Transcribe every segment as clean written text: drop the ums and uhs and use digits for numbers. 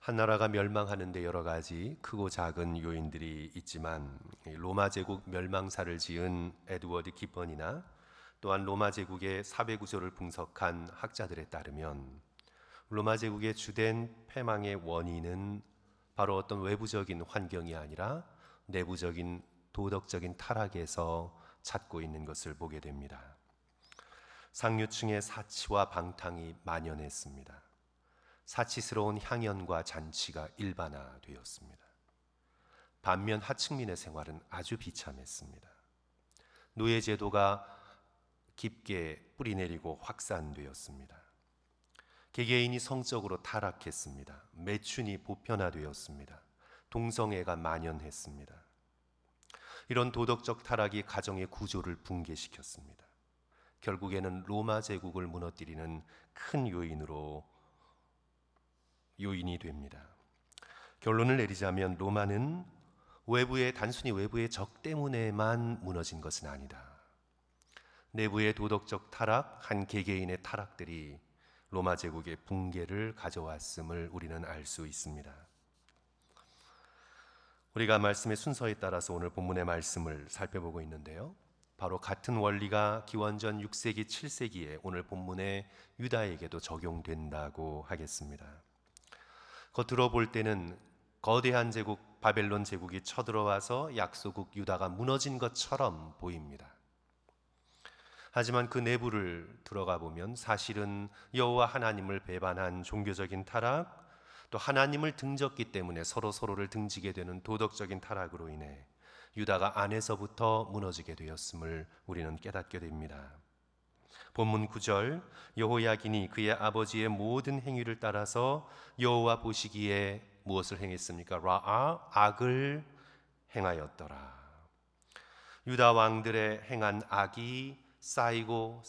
한 나라가 멸망하는 데 여러 가지 크고 작은 요인들이 있지만 로마 제국 멸망사를 지은 에드워드 기번이나 또한 로마 제국의 사회 구조를 분석한 학자들에 따르면 로마 제국의 주된 패망의 원인은 바로 어떤 외부적인 환경이 아니라 내부적인 도덕적인 타락에서 찾고 있는 것을 보게 됩니다. 상류층의 사치와 방탕이 만연했습니다. 사치스러운 향연과 잔치가 일반화되었습니다. 반면 하층민의 생활은 아주 비참했습니다. 노예제도가 깊게 뿌리내리고 확산되었습니다. 개개인이 성적으로 타락했습니다. 매춘이 보편화되었습니다. 동성애가 만연했습니다. 이런 도덕적 타락이 가정의 구조를 붕괴시켰습니다. 결국에는 로마 제국을 무너뜨리는 큰 요인이 됩니다. 결론을 내리자면 로마는 단순히 외부의 적 때문에만 무너진 것은 아니다. 내부의 도덕적 타락, 한 개개인의 타락들이 로마 제국의 붕괴를 가져왔음을 우리는 알 수 있습니다. 우리가 말씀의 순서에 따라서 오늘 본문의 말씀을 살펴보고 있는데요. 바로 같은 원리가 기원전 6세기, 7세기에 오늘 본문의 유다에게도 적용된다고 하겠습니다. 겉으로 볼 때는 거대한 제국 바벨론 제국이 쳐들어와서 약소국 유다가 무너진 것처럼 보입니다. 하지만 그 내부를 들어가 보면 사실은 여호와 하나님을 배반한 종교적인 타락, 또 하나님을 등졌기 때문에 서로를 등지게 되는 도덕적인 타락으로 인해 유다가 안에서부터 무너지게 되었음을 우리는 깨닫게 됩니다. 본문 9절, 여호야긴이 그의 아버지의 모든 행위를 따라서 여호와 보시기에 무엇을 행했습니까? 라아, 악을 행하였더라. 유다 왕들의 행한 악이 쌓이고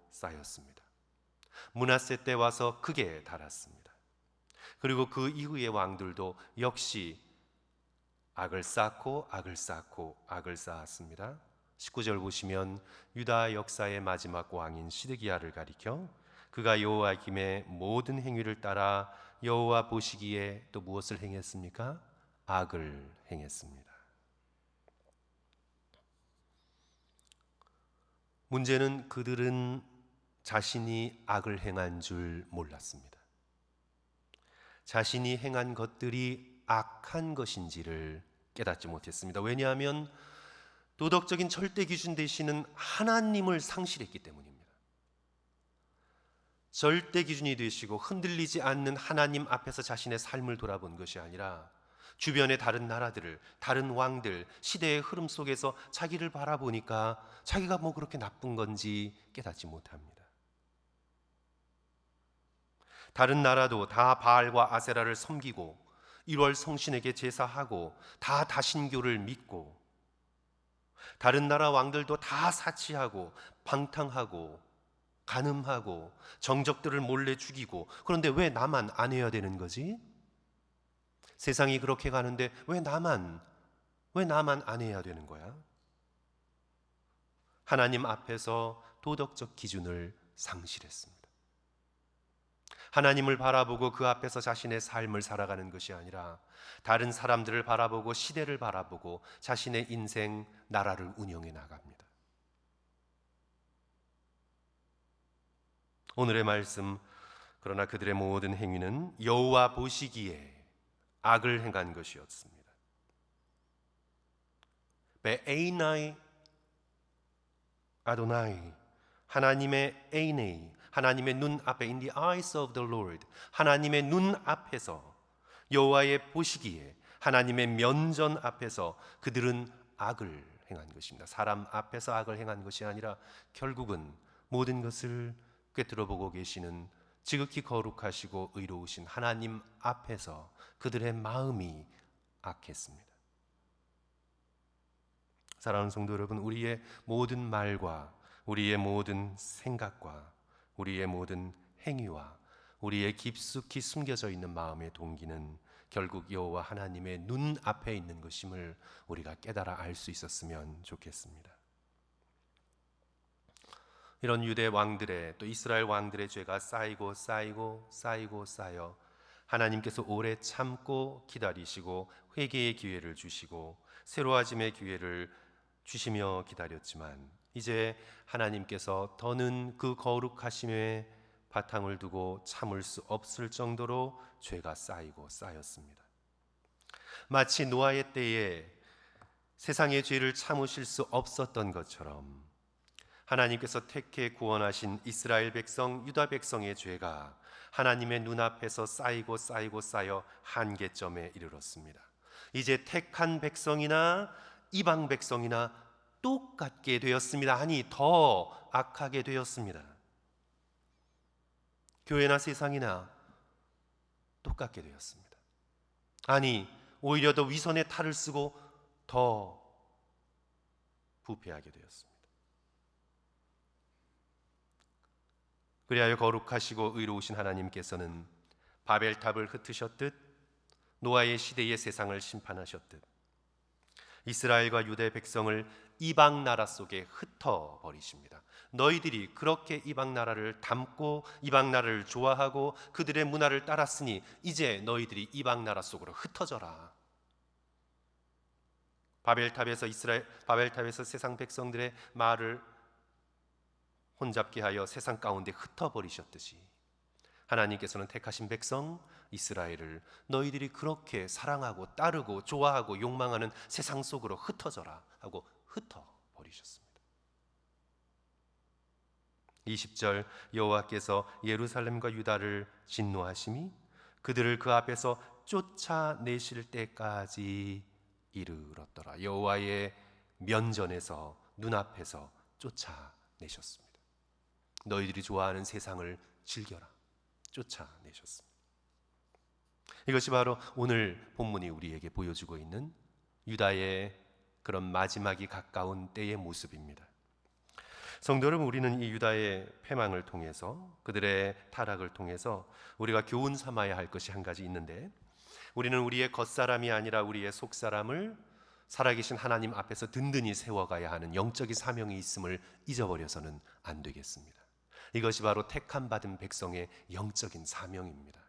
쌓였습니다. 므낫세 때 와서 극에 달았습니다. 그리고 그 이후의 왕들도 역시 악을 쌓고 악을 쌓았습니다. 19절 보시면 유다 역사의 마지막 왕인 시드기야를 가리켜 그가 여호야김의 모든 행위를 따라 여호와 보시기에 또 무엇을 행했습니까? 악을 행했습니다. 문제는 그들은 자신이 악을 행한 줄 몰랐습니다. 자신이 행한 것들이 악한 것인지를 깨닫지 못했습니다. 왜냐하면 도덕적인 절대 기준 되시는 하나님을 상실했기 때문입니다. 절대 기준이 되시고 흔들리지 않는 하나님 앞에서 자신의 삶을 돌아본 것이 아니라 주변의 다른 나라들을, 다른 왕들, 시대의 흐름 속에서 자기를 바라보니까 자기가 뭐 그렇게 나쁜 건지 깨닫지 못합니다. 다른 나라도 다 바알과 아세라를 섬기고 1월 성신에게 제사하고 다 다신교를 믿고 다른 나라 왕들도 다 사치하고 방탕하고 간음하고 정적들을 몰래 죽이고, 그런데 왜 나만 안 해야 되는 거지? 세상이 그렇게 가는데 왜 나만 안 해야 되는 거야? 하나님 앞에서 도덕적 기준을 상실했습니다. 하나님을 바라보고 그 앞에서 자신의 삶을 살아가는 것이 아니라 다른 사람들을 바라보고 시대를 바라보고 자신의 인생, 나라를 운영해 나갑니다. 오늘의 말씀, 그러나 그들의 모든 행위는 여호와 보시기에 악을 행한 것이었습니다. 베에이나이 아도나이, 하나님의 에이네이, 하나님의 눈 앞에, in the eyes of the Lord, 하나님의 눈 앞에서, 여호와의 보시기에, 하나님의 면전 앞에서 그들은 악을 행한 것입니다. 사람 앞에서 악을 행한 것이 아니라 결국은 모든 것을 꿰뚫어보고 계시는 지극히 거룩하시고 의로우신 하나님 앞에서 그들의 마음이 악했습니다. 사랑하는 성도 여러분, 우리의 모든 말과 우리의 모든 생각과 우리의 모든 행위와 우리의 깊숙이 숨겨져 있는 마음의 동기는 결국 여호와 하나님의 눈 앞에 있는 것임을 우리가 깨달아 알 수 있었으면 좋겠습니다. 이런 유대 왕들의, 또 이스라엘 왕들의 죄가 쌓여 하나님께서 오래 참고 기다리시고 회개의 기회를 주시고 새로워짐의 기회를 주시며 기다렸지만 이제 하나님께서 더는 그 거룩하심에 바탕을 두고 참을 수 없을 정도로 죄가 쌓이고 쌓였습니다. 마치 노아의 때에 세상의 죄를 참으실 수 없었던 것처럼 하나님께서 택해 구원하신 이스라엘 백성, 유다 백성의 죄가 하나님의 눈앞에서 쌓이고 쌓여 한계점에 이르렀습니다. 이제 택한 백성이나 이방 백성이나 똑같게 되었습니다. 아니, 더 악하게 되었습니다. 교회나 세상이나 똑같게 되었습니다. 아니, 오히려 더 위선의 탈을 쓰고 더 부패하게 되었습니다. 그리하여 거룩하시고 의로우신 하나님께서는 바벨탑을 흩으셨듯 노아의 시대의 세상을 심판하셨듯 이스라엘과 유대 백성을 이방 나라 속에 흩어 버리십니다. 너희들이 그렇게 이방 나라를 닮고 이방 나라를 좋아하고 그들의 문화를 따랐으니 이제 너희들이 이방 나라 속으로 흩어져라. 바벨탑에서 세상 백성들의 말을 혼잡게 하여 세상 가운데 흩어버리셨듯이 하나님께서는 택하신 백성 이스라엘을 너희들이 그렇게 사랑하고 따르고 좋아하고 욕망하는 세상 속으로 흩어져라 하고 흩어버리셨습니다. 20절 여호와께서 예루살렘과 유다를 진노하심이 그들을 그 앞에서 쫓아내실 때까지 이르렀더라. 여호와의 면전에서 눈앞에서 쫓아내셨습니다. 너희들이 좋아하는 세상을 즐겨라. 쫓아내셨습니다. 이것이 바로 오늘 본문이 우리에게 보여주고 있는 유다의 그런 마지막이 가까운 때의 모습입니다. 성도 여러분, 우리는 이 유다의 패망을 통해서 그들의 타락을 통해서 우리가 교훈 삼아야 할 것이 한 가지 있는데 우리는 우리의 겉사람이 아니라 우리의 속사람을 살아계신 하나님 앞에서 든든히 세워가야 하는 영적인 사명이 있음을 잊어버려서는 안 되겠습니다. 이것이 바로 택함 받은 백성의 영적인 사명입니다.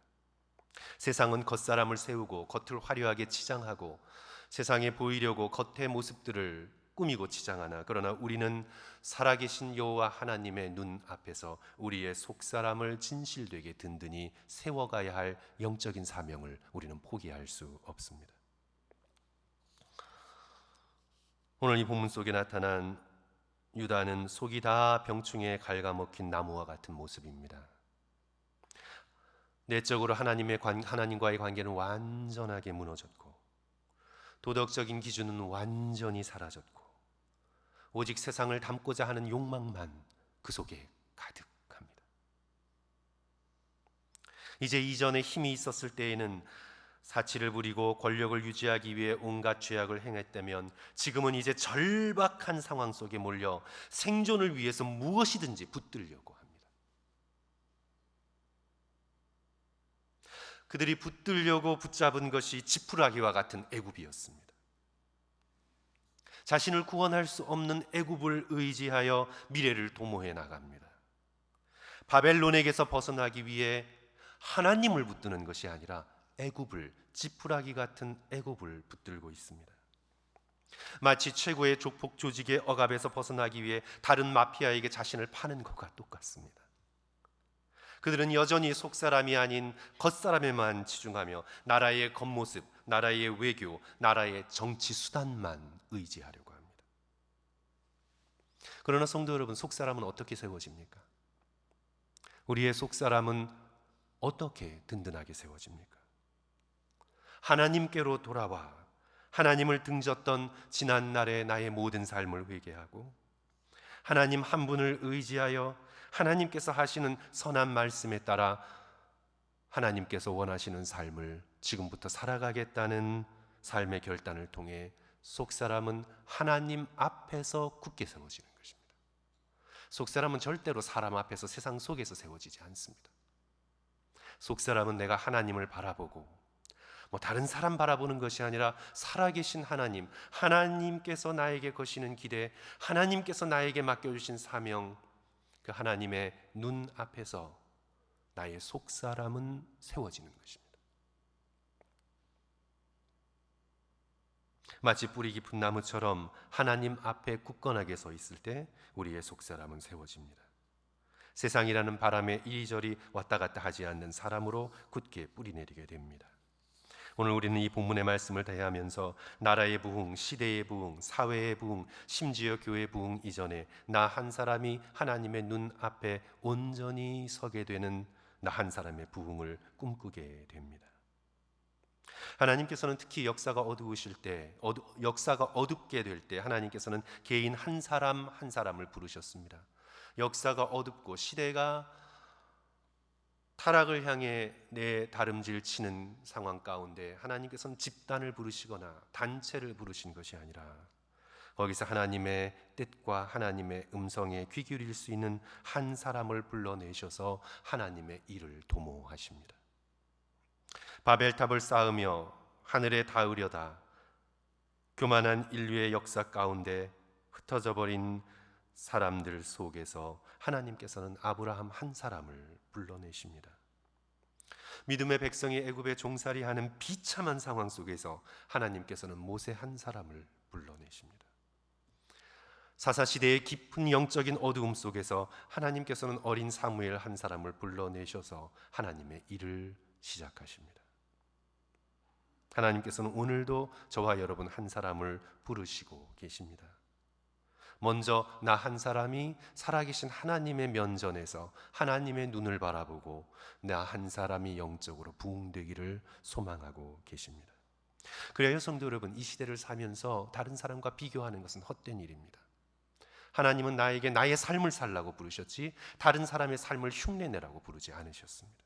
세상은 겉사람을 세우고 겉을 화려하게 치장하고 세상에 보이려고 겉의 모습들을 꾸미고 치장하나 그러나 우리는 살아계신 여호와 하나님의 눈 앞에서 우리의 속사람을 진실되게 든든히 세워가야 할 영적인 사명을 우리는 포기할 수 없습니다. 오늘 이 본문 속에 나타난 유다는 속이 다 병충해에 갉아먹힌 나무와 같은 모습입니다. 내적으로 하나님과의 관계는 완전하게 무너졌고 도덕적인 기준은 완전히 사라졌고 오직 세상을 담고자 하는 욕망만 그 속에 가득합니다. 이제 이전에 힘이 있었을 때에는 사치를 부리고 권력을 유지하기 위해 온갖 죄악을 행했다면 지금은 이제 절박한 상황 속에 몰려 생존을 위해서 무엇이든지 붙들려고 합니다. 그들이 붙들려고 붙잡은 것이 지푸라기와 같은 애굽이었습니다. 자신을 구원할 수 없는 애굽을 의지하여 미래를 도모해 나갑니다. 바벨론에게서 벗어나기 위해 하나님을 붙드는 것이 아니라 애굽을, 지푸라기 같은 애굽을 붙들고 있습니다. 마치 최고의 조폭 조직의 억압에서 벗어나기 위해 다른 마피아에게 자신을 파는 것과 똑같습니다. 그들은 여전히 속사람이 아닌 겉사람에만 치중하며 나라의 겉모습, 나라의 외교, 나라의 정치 수단만 의지하려고 합니다. 그러나 성도 여러분, 속사람은 어떻게 세워집니까? 우리의 속사람은 어떻게 든든하게 세워집니까? 하나님께로 돌아와 하나님을 등졌던 지난날의 나의 모든 삶을 회개하고 하나님 한 분을 의지하여 하나님께서 하시는 선한 말씀에 따라 하나님께서 원하시는 삶을 지금부터 살아가겠다는 삶의 결단을 통해 속사람은 하나님 앞에서 굳게 세워지는 것입니다. 속사람은 절대로 사람 앞에서 세상 속에서 세워지지 않습니다. 속사람은 내가 하나님을 바라보고 다른 사람 바라보는 것이 아니라 살아계신 하나님, 하나님께서 나에게 거시는 기대, 하나님께서 나에게 맡겨주신 사명, 그 하나님의 눈 앞에서 나의 속사람은 세워지는 것입니다. 마치 뿌리 깊은 나무처럼 하나님 앞에 굳건하게 서 있을 때 우리의 속사람은 세워집니다. 세상이라는 바람에 이리저리 왔다 갔다 하지 않는 사람으로 굳게 뿌리내리게 됩니다. 오늘 우리는 이 본문의 말씀을 대하면서 나라의 부흥, 시대의 부흥, 사회의 부흥, 심지어 교회의 부흥 이전에 나 한 사람이 하나님의 눈 앞에 온전히 서게 되는 나 한 사람의 부흥을 꿈꾸게 됩니다. 하나님께서는 특히 역사가 어두우실 때, 역사가 어둡게 될 때 하나님께서는 개인 한 사람 한 사람을 부르셨습니다. 역사가 어둡고 시대가 타락을 향해 내다름질 치는 상황 가운데 하나님께서는 집단을 부르시거나 단체를 부르신 것이 아니라 거기서 하나님의 뜻과 하나님의 음성에 귀 기울일 수 있는 한 사람을 불러내셔서 하나님의 일을 도모하십니다. 바벨탑을 쌓으며 하늘에 닿으려다 교만한 인류의 역사 가운데 흩어져 버린 사람들 속에서 하나님께서는 아브라함 한 사람을 불러내십니다. 믿음의 백성이 애굽에 종살이하는 비참한 상황 속에서 하나님께서는 모세 한 사람을 불러내십니다. 사사시대의 깊은 영적인 어두움 속에서 하나님께서는 어린 사무엘 한 사람을 불러내셔서 하나님의 일을 시작하십니다. 하나님께서는 오늘도 저와 여러분 한 사람을 부르시고 계십니다. 먼저 나 한 사람이 살아계신 하나님의 면전에서 하나님의 눈을 바라보고 나 한 사람이 영적으로 부흥되기를 소망하고 계십니다. 그래요, 성도 여러분, 이 시대를 사면서 다른 사람과 비교하는 것은 헛된 일입니다. 하나님은 나에게 나의 삶을 살라고 부르셨지 다른 사람의 삶을 흉내내라고 부르지 않으셨습니다.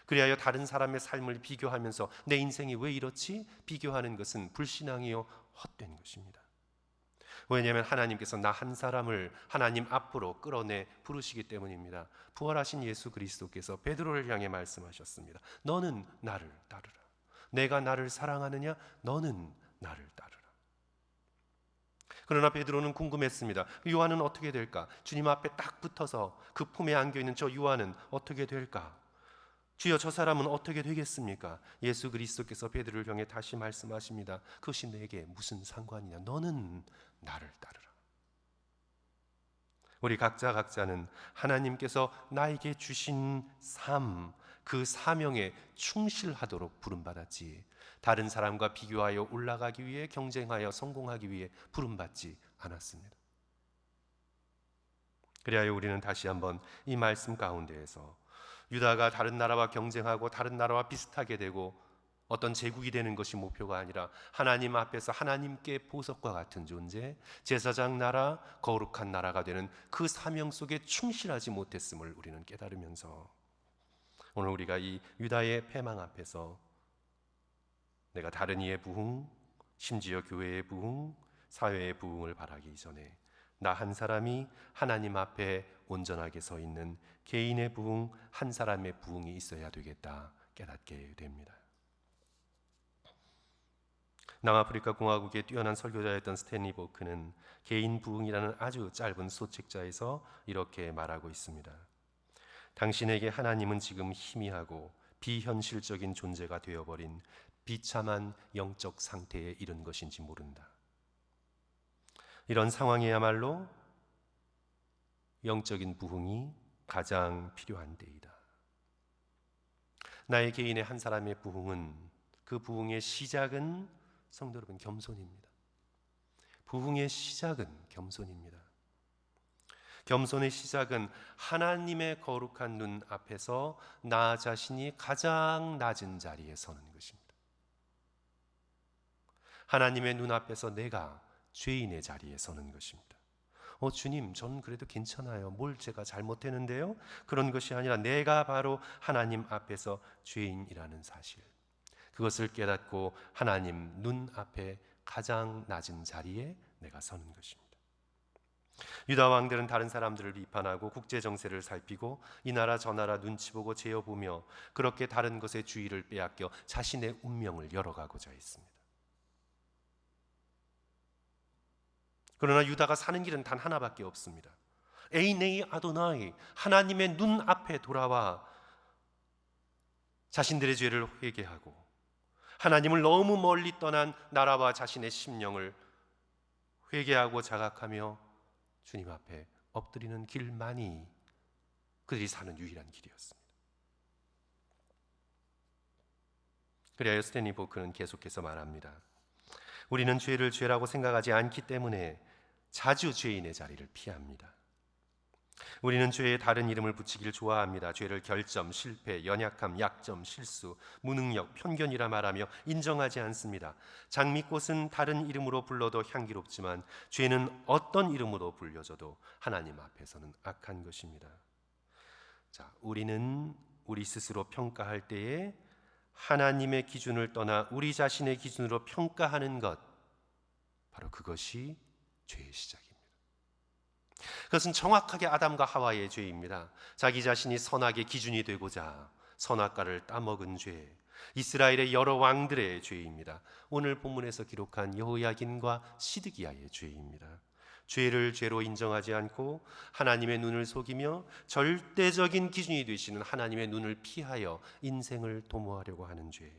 그리하여 다른 사람의 삶을 비교하면서 내 인생이 왜 이렇지? 비교하는 것은 불신앙이요 헛된 것입니다. 왜냐하면 하나님께서 나 한 사람을 하나님 앞으로 끌어내 부르시기 때문입니다. 부활하신 예수 그리스도께서 베드로를 향해 말씀하셨습니다. 너는 나를 따르라. 내가 나를 사랑하느냐? 너는 나를 따르라. 그러나 베드로는 궁금했습니다. 요한은 어떻게 될까? 주님 앞에 딱 붙어서 그 품에 안겨있는 저 요한은 어떻게 될까? 주여, 저 사람은 어떻게 되겠습니까? 예수 그리스도께서 베드로를 향해 다시 말씀하십니다. 그것이 내게 무슨 상관이냐? 너는 나를 따르라. 우리 각자는 하나님께서 나에게 주신 삶, 그 사명에 충실하도록 부름받았지 다른 사람과 비교하여 올라가기 위해 경쟁하여 성공하기 위해 부름받지 않았습니다. 그래야 우리는 다시 한번 이 말씀 가운데에서 유다가 다른 나라와 경쟁하고 다른 나라와 비슷하게 되고 어떤 제국이 되는 것이 목표가 아니라 하나님 앞에서 하나님께 보석과 같은 존재, 제사장 나라, 거룩한 나라가 되는 그 사명 속에 충실하지 못했음을 우리는 깨달으면서 오늘 우리가 이 유다의 패망 앞에서 내가 다른 이의 부흥, 심지어 교회의 부흥, 사회의 부흥을 바라기 전에 나 한 사람이 하나님 앞에 온전하게 서 있는 개인의 부흥, 한 사람의 부흥이 있어야 되겠다 깨닫게 됩니다. 남아프리카 공화국의 뛰어난 설교자였던 스탠리 보크는 개인 부흥이라는 아주 짧은 소책자에서 이렇게 말하고 있습니다. 당신에게 하나님은 지금 희미하고 비현실적인 존재가 되어버린 비참한 영적 상태에 이른 것인지 모른다. 이런 상황이야말로 영적인 부흥이 가장 필요한 때이다. 나의 개인의 한 사람의 부흥은, 그 부흥의 시작은 성도 여러분 겸손입니다. 부흥의 시작은 겸손입니다. 겸손의 시작은 하나님의 거룩한 눈 앞에서 나 자신이 가장 낮은 자리에 서는 것입니다. 하나님의 눈 앞에서 내가 죄인의 자리에 서는 것입니다. 주님, 저는 그래도 괜찮아요. 뭘 제가 잘못했는데요? 그런 것이 아니라 내가 바로 하나님 앞에서 죄인이라는 사실, 그것을 깨닫고 하나님 눈 앞에 가장 낮은 자리에 내가 서는 것입니다. 유다 왕들은 다른 사람들을 비판하고 국제 정세를 살피고 이 나라 저 나라 눈치 보고 재어보며 그렇게 다른 것의 주의를 빼앗겨 자신의 운명을 열어가고자 했습니다. 그러나 유다가 사는 길은 단 하나밖에 없습니다. 에이네이 아도나이, 하나님의 눈 앞에 돌아와 자신들의 죄를 회개하고 하나님을 너무 멀리 떠난 나라와 자신의 심령을 회개하고 자각하며 주님 앞에 엎드리는 길만이 그들이 사는 유일한 길이었습니다. 그래야 스탠리 보크는 계속해서 말합니다. 우리는 죄를 죄라고 생각하지 않기 때문에 자주 죄인의 자리를 피합니다. 우리는 죄에 다른 이름을 붙이길 좋아합니다. 죄를 결점, 실패, 연약함, 약점, 실수, 무능력, 편견이라 말하며 인정하지 않습니다. 장미꽃은 다른 이름으로 불러도 향기롭지만 죄는 어떤 이름으로 불려져도 하나님 앞에서는 악한 것입니다. 자, 우리는 우리 스스로 평가할 때에 하나님의 기준을 떠나 우리 자신의 기준으로 평가하는 것, 바로 그것이 죄의 시작입니다. 그것은 정확하게 아담과 하와의 죄입니다. 자기 자신이 선악의 기준이 되고자 선악과를 따먹은 죄, 이스라엘의 여러 왕들의 죄입니다. 오늘 본문에서 기록한 여호야긴과 시드기야의 죄입니다. 죄를 죄로 인정하지 않고 하나님의 눈을 속이며 절대적인 기준이 되시는 하나님의 눈을 피하여 인생을 도모하려고 하는 죄,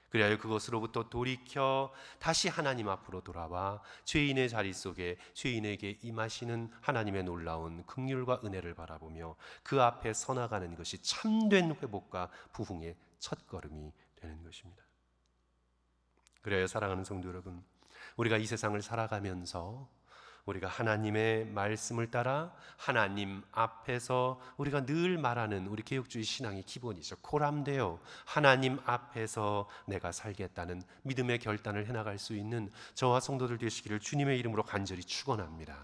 그리하여 그것으로부터 돌이켜 다시 하나님 앞으로 돌아와 죄인의 자리 속에 죄인에게 임하시는 하나님의 놀라운 긍휼과 은혜를 바라보며 그 앞에 서나가는 것이 참된 회복과 부흥의 첫걸음이 되는 것입니다. 그래야 사랑하는 성도 여러분, 우리가 이 세상을 살아가면서 우리가 하나님의 말씀을 따라 하나님 앞에서 우리가 늘 말하는 우리 개혁주의 신앙의 기본이죠. 코람데오, 하나님 앞에서 내가 살겠다는 믿음의 결단을 해나갈 수 있는 저와 성도들 되시기를 주님의 이름으로 간절히 축원합니다.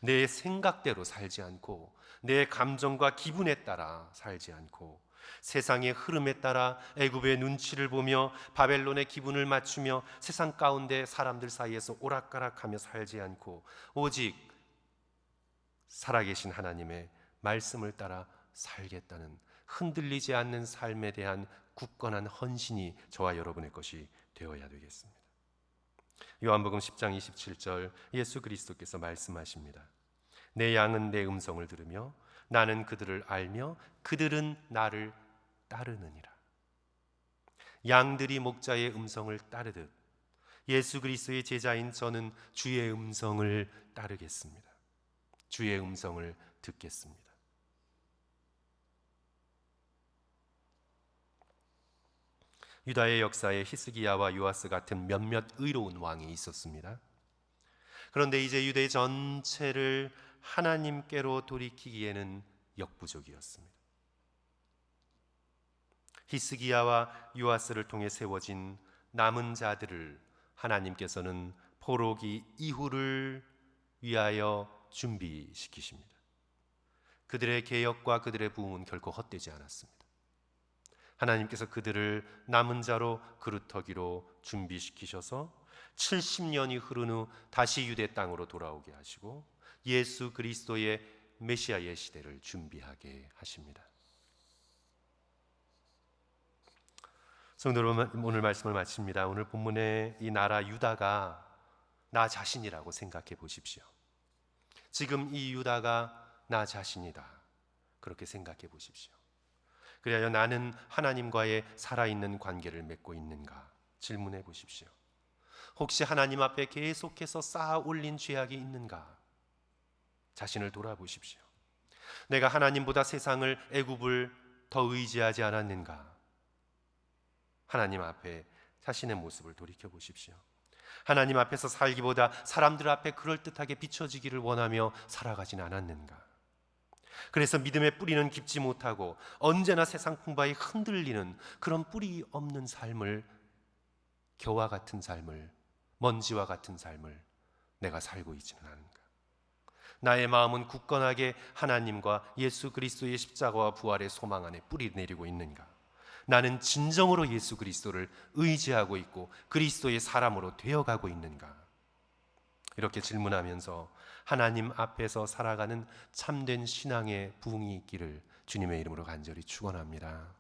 내 생각대로 살지 않고 내 감정과 기분에 따라 살지 않고 세상의 흐름에 따라 애굽의 눈치를 보며 바벨론의 기분을 맞추며 세상 가운데 사람들 사이에서 오락가락하며 살지 않고 오직 살아계신 하나님의 말씀을 따라 살겠다는 흔들리지 않는 삶에 대한 굳건한 헌신이 저와 여러분의 것이 되어야 되겠습니다. 요한복음 10장 27절 예수 그리스도께서 말씀하십니다. 내 양은 내 음성을 들으며 나는 그들을 알며 그들은 나를 따르느니라. 양들이 목자의 음성을 따르듯 예수 그리스도의 제자인 저는 주의 음성을 따르겠습니다. 주의 음성을 듣겠습니다. 유다의 역사에 히스기야와 요아스 같은 몇몇 의로운 왕이 있었습니다. 그런데 이제 유대 전체를 하나님께로 돌이키기에는 역부족이었습니다. 히스기야와 요아스를 통해 세워진 남은 자들을 하나님께서는 포로기 이후를 위하여 준비시키십니다. 그들의 개혁과 그들의 부흥은 결코 헛되지 않았습니다. 하나님께서 그들을 남은 자로 그루터기로 준비시키셔서 70년이 흐른 후 다시 유대 땅으로 돌아오게 하시고 예수 그리스도의 메시아의 시대를 준비하게 하십니다. 성도 여러분, 오늘 말씀을 마칩니다. 오늘 본문의 이 나라 유다가 나 자신이라고 생각해 보십시오. 지금 이 유다가 나 자신이다, 그렇게 생각해 보십시오. 그래야 나는 하나님과의 살아있는 관계를 맺고 있는가 질문해 보십시오. 혹시 하나님 앞에 계속해서 쌓아 올린 죄악이 있는가 자신을 돌아보십시오. 내가 하나님보다 세상을, 애굽을 더 의지하지 않았는가? 하나님 앞에 자신의 모습을 돌이켜 보십시오. 하나님 앞에서 살기보다 사람들 앞에 그럴듯하게 비춰지기를 원하며 살아가진 않았는가? 그래서 믿음의 뿌리는 깊지 못하고 언제나 세상 풍파에 흔들리는 그런 뿌리 없는 삶을, 겨와 같은 삶을, 먼지와 같은 삶을 내가 살고 있지는 않은가? 나의 마음은 굳건하게 하나님과 예수 그리스도의 십자가와 부활의 소망 안에 뿌리 내리고 있는가? 나는 진정으로 예수 그리스도를 의지하고 있고 그리스도의 사람으로 되어가고 있는가? 이렇게 질문하면서 하나님 앞에서 살아가는 참된 신앙의 부흥이 있기를 주님의 이름으로 간절히 축원합니다.